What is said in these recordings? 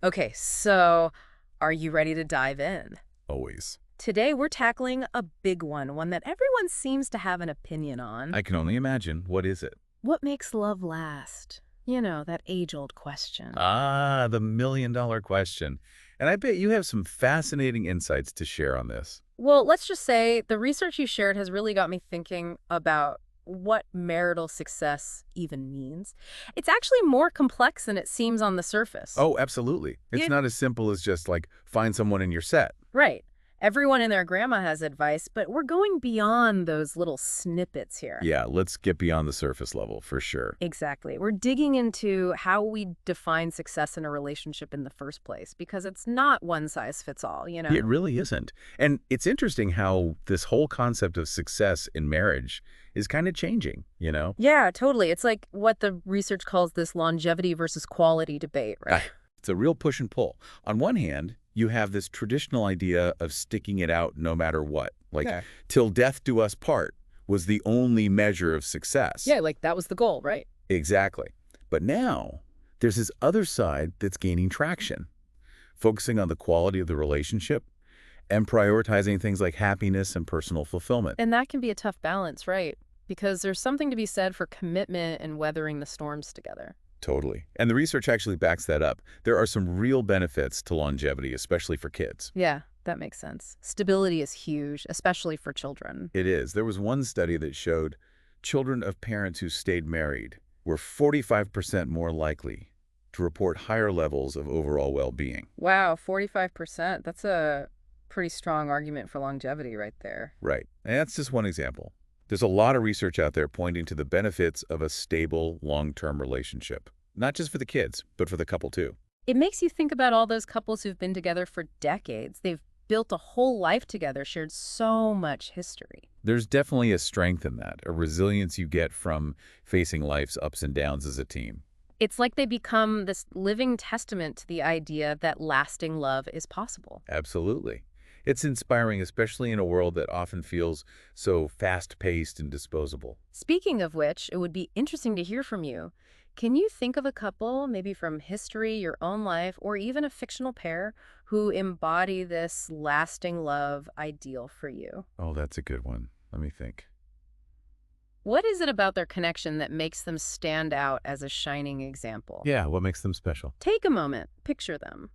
Okay, so are you ready to dive in? Always. Today we're tackling a big one that everyone seems to have an opinion on. I can only imagine. What is it? What makes love last? You know, that age-old question. Ah, the million-dollar question. And I bet you have some fascinating insights to share on this. Well, let's just say the research you shared has really got me thinking about what marital success even means. It's actually more complex than it seems on the surface. Oh, absolutely. It's Yeah. not as simple as just like find someone in your set. Right. Everyone and their grandma has advice, but we're going beyond those little snippets here. Yeah, let's get beyond the surface level for sure. Exactly. We're digging into how we define success in a relationship in the first place, because it's not one size fits all, you know? It really isn't. And it's interesting how this whole concept of success in marriage is kind of changing, you know? Yeah, totally. It's like what the research calls this longevity versus quality debate, Ah, right? It's a real push and pull. On one hand, you have this traditional idea of sticking it out no matter what. Like, Okay. till death do us part was the only measure of success. Yeah, like that was the goal, right? Exactly. But now, there's this other side that's gaining traction, focusing on the quality of the relationship and prioritizing things like happiness and personal fulfillment. And that can be a tough balance, right? Because there's something to be said for commitment and weathering the storms together. Totally. And the research actually backs that up. There are some real benefits to longevity, especially for kids. Yeah, that makes sense. Stability is huge, especially for children. It is. There was one study that showed children of parents who stayed married were 45% more likely to report higher levels of overall well-being. Wow, 45%. That's a pretty strong argument for longevity right there. Right. And that's just one example. There's a lot of research out there pointing to the benefits of a stable, long-term relationship. Not just for the kids, but for the couple too. It makes you think about all those couples who've been together for decades. They've built a whole life together, shared so much history. There's definitely a strength in that, a resilience you get from facing life's ups and downs as a team. It's like they become this living testament to the idea that lasting love is possible. Absolutely. It's inspiring, especially in a world that often feels so fast-paced and disposable. Speaking of which, it would be interesting to hear from you. Can you think of a couple, maybe from history, your own life, or even a fictional pair, who embody this lasting love ideal for you? Oh, that's a good one. Let me think. What is it about their connection that makes them stand out as a shining example? Yeah, what makes them special? Take a moment, picture them.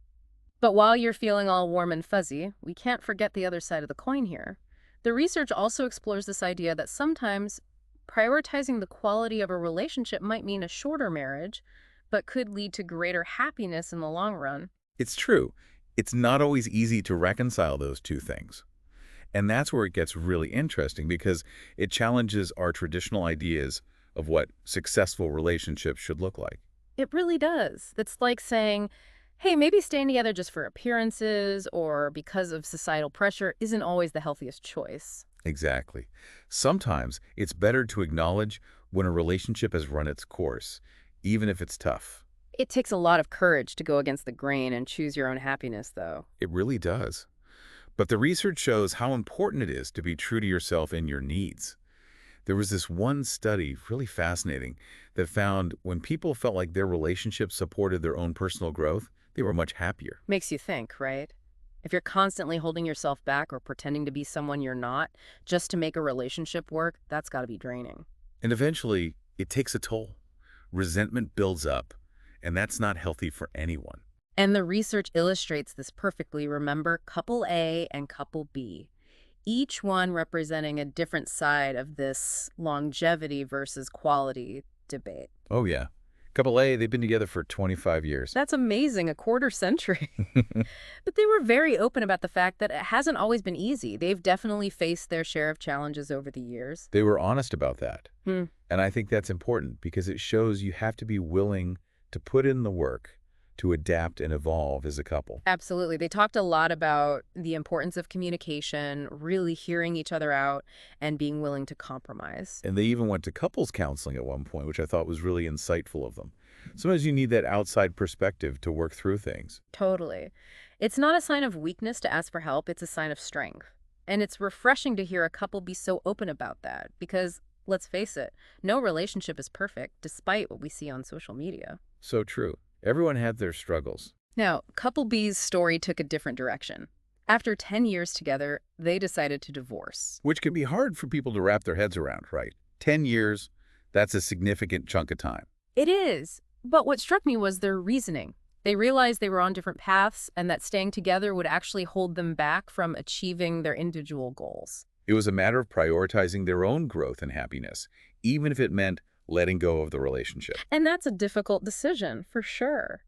But while you're feeling all warm and fuzzy, we can't forget the other side of the coin here. The research also explores this idea that sometimes prioritizing the quality of a relationship might mean a shorter marriage, but could lead to greater happiness in the long run. It's true. It's not always easy to reconcile those two things. And that's where it gets really interesting because it challenges our traditional ideas of what successful relationships should look like. It really does. It's like saying, hey, maybe staying together just for appearances or because of societal pressure isn't always the healthiest choice. Exactly. Sometimes it's better to acknowledge when a relationship has run its course, even if it's tough. It takes a lot of courage to go against the grain and choose your own happiness, though. It really does. But the research shows how important it is to be true to yourself and your needs. There was this one study, really fascinating, that found when people felt like their relationship supported their own personal growth, they were much happier. Makes you think, right? If you're constantly holding yourself back or pretending to be someone you're not just to make a relationship work, that's got to be draining. And eventually, it takes a toll. Resentment builds up, and that's not healthy for anyone. And the research illustrates this perfectly. Remember, couple A and couple B, each one representing a different side of this longevity versus quality debate. Oh, yeah. Couple A, they've been together for 25 years. That's amazing, a quarter century. But they were very open about the fact that it hasn't always been easy. They've definitely faced their share of challenges over the years. They were honest about that. Hmm. And I think that's important because it shows you have to be willing to put in the work to adapt and evolve as a couple. Absolutely. They talked a lot about the importance of communication, really hearing each other out, and being willing to compromise. And they even went to couples counseling at one point, which I thought was really insightful of them. Sometimes you need that outside perspective to work through things. Totally. It's not a sign of weakness to ask for help, it's a sign of strength. And it's refreshing to hear a couple be so open about that because, let's face it, no relationship is perfect, despite what we see on social media. So true. Everyone had their struggles. Now, couple B's story took a different direction. After 10 years together, they decided to divorce. Which can be hard for people to wrap their heads around, right? 10 years, that's a significant chunk of time. It is. But what struck me was their reasoning. They realized they were on different paths and that staying together would actually hold them back from achieving their individual goals. It was a matter of prioritizing their own growth and happiness, even if it meant letting go of the relationship. And that's a difficult decision, for sure.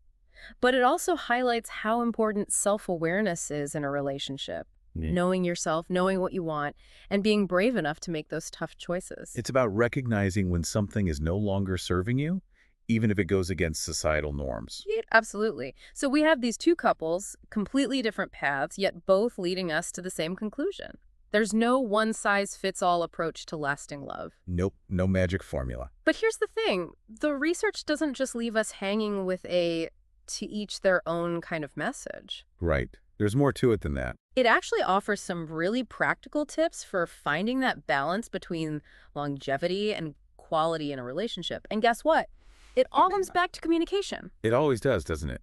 But it also highlights how important self-awareness is in a relationship. Yeah. Knowing yourself, knowing what you want, and being brave enough to make those tough choices. It's about recognizing when something is no longer serving you, even if it goes against societal norms. Yeah, absolutely. So we have these two couples, completely different paths, yet both leading us to the same conclusion. There's no one-size-fits-all approach to lasting love. Nope, no magic formula. But here's the thing. The research doesn't just leave us hanging with a to each their own kind of message. Right. There's more to it than that. It actually offers some really practical tips for finding that balance between longevity and quality in a relationship. And guess what? It all comes back to communication. It always does, doesn't it?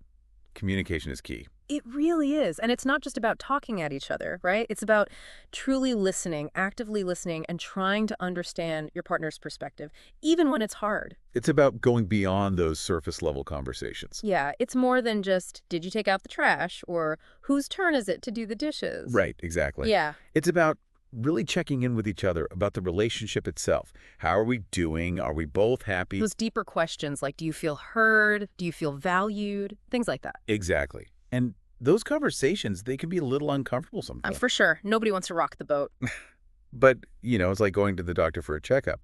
Communication is key. It really is. And it's not just about talking at each other, right? It's about truly listening, actively listening, and trying to understand your partner's perspective, even when it's hard. It's about going beyond those surface-level conversations. Yeah, it's more than just, did you take out the trash? Or whose turn is it to do the dishes? Right, exactly. Yeah. It's about really checking in with each other about the relationship itself. How are we doing? Are we both happy? Those deeper questions like, do you feel heard? Do you feel valued? Things like that. Exactly. And those conversations, they can be a little uncomfortable sometimes. For sure. Nobody wants to rock the boat. But, it's like going to the doctor for a checkup.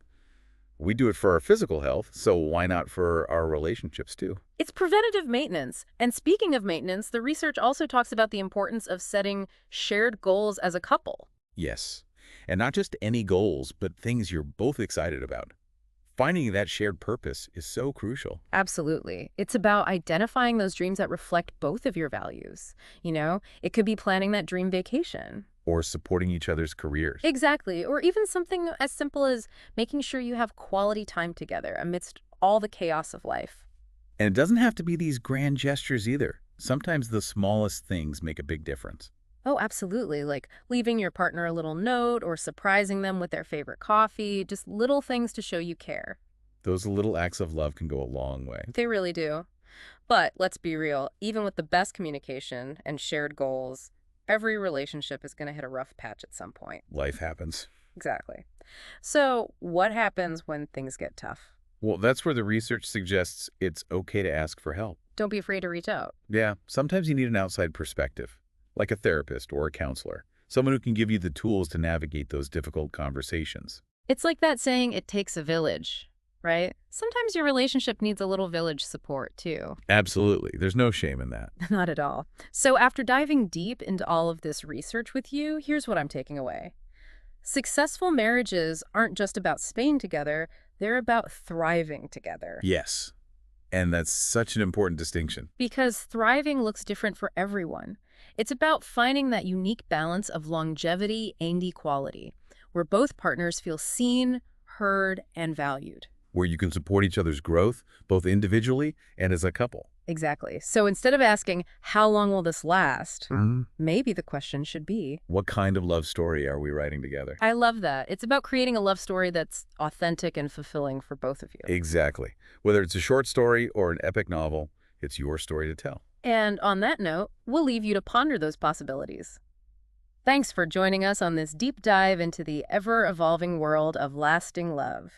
We do it for our physical health, so why not for our relationships too? It's preventative maintenance. And speaking of maintenance, the research also talks about the importance of setting shared goals as a couple. Yes. And not just any goals, but things you're both excited about. Finding that shared purpose is so crucial. Absolutely. It's about identifying those dreams that reflect both of your values. It could be planning that dream vacation. Or supporting each other's careers. Exactly. Or even something as simple as making sure you have quality time together amidst all the chaos of life. And it doesn't have to be these grand gestures either. Sometimes the smallest things make a big difference. Oh, absolutely. Like leaving your partner a little note or surprising them with their favorite coffee, just little things to show you care. Those little acts of love can go a long way. They really do. But let's be real, even with the best communication and shared goals, every relationship is going to hit a rough patch at some point. Life happens. Exactly. So what happens when things get tough? Well, that's where the research suggests it's okay to ask for help. Don't be afraid to reach out. Yeah, sometimes you need an outside perspective, like a therapist or a counselor, someone who can give you the tools to navigate those difficult conversations. It's like that saying, it takes a village, right? Sometimes your relationship needs a little village support, too. Absolutely. There's no shame in that. Not at all. So after diving deep into all of this research with you, here's what I'm taking away. Successful marriages aren't just about staying together, they're about thriving together. Yes. And that's such an important distinction. Because thriving looks different for everyone. It's about finding that unique balance of longevity and equality, where both partners feel seen, heard, and valued. Where you can support each other's growth, both individually and as a couple. Exactly. So instead of asking, how long will this last? Maybe the question should be, what kind of love story are we writing together? I love that. It's about creating a love story that's authentic and fulfilling for both of you. Exactly. Whether it's a short story or an epic novel, it's your story to tell. And on that note, we'll leave you to ponder those possibilities. Thanks for joining us on this deep dive into the ever-evolving world of lasting love.